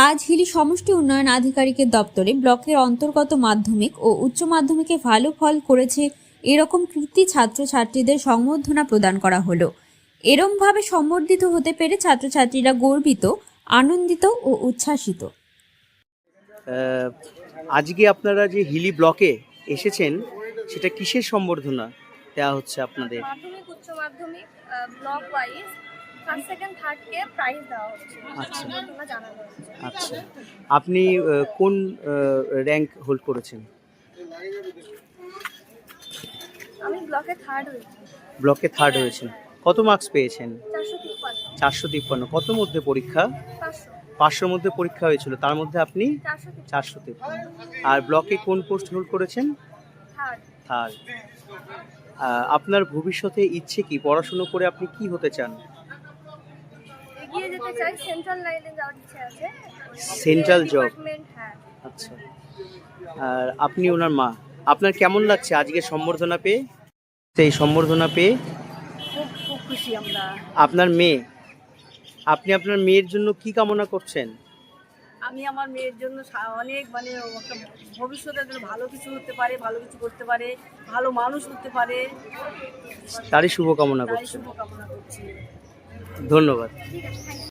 আজ হিলি সমষ্টি উন্নয়ন আধিকারিকের দপ্তরে ব্লকের অন্তর্গত মাধ্যমিক ও উচ্চ মাধ্যমিকে ভালো ফল করেছে এরকম কৃতী ছাত্রছাত্রীদের সংবর্ধনা প্রদান করা হলো। এরমভাবে সম্বর্ধিত হতে পেরে ছাত্রছাত্রীরা গর্বিত, আনন্দিত ও উচ্ছ্বাসিত। আজকে আপনারা যে হিলি ব্লকে এসেছেন সেটা কিসের সম্বর্ধনা দেওয়া হচ্ছে আপনাদের? মাধ্যমিক উচ্চ মাধ্যমিক block wise first second third কে প্রাইজ দেওয়া হচ্ছে। আচ্ছা তোমরা জানানো হচ্ছে। আচ্ছা, আপনি কোন র্যাঙ্ক হোল্ড করেছেন? আমি ব্লকে থার্ড হয়েছি। ব্লকে থার্ড হয়েছেন, কত মার্কস পেয়েছেন? 453। 453। কত মধ্যে পরীক্ষা? 500। 500 মধ্যে পরীক্ষা হয়েছিল, তার মধ্যে আপনি 453। 453। আর ব্লকে কোন পোস্ট হোল্ড করেছেন? থার্ড। থার্ড। আপনার ভবিষ্যতে ইচ্ছে কি? পড়াশোনা করে আপনি কি হতে চান? এগিয়ে যেতে চাই, সেন্ট্রাল লাইনে যাওয়ার ইচ্ছে আছে। Central job. ডিপার্টমেন্ট, হ্যাঁ। আচ্ছা, আর আপনি ওনার মা, আপনার কেমন লাগছে আজকে সম্বর্ধনা পেয়ে? এই সম্বর্ধনা পেয়ে খুব খুশি আমরা। আপনার মেয়ে, আপনি আপনার মেয়ের জন্য কি কামনা করছেন? আমি আমার মেয়ের জন্য অনেক একটা ভবিষ্যতে যেন ভালো কিছু হতে পারে, ভালো কিছু করতে পারে, ভালো মানুষ হতে পারে, তারই শুভকামনা তাই করছেন। শুভকামনা করছি। ধন্যবাদ। ঠিক আছে, থ্যাংক ইউ।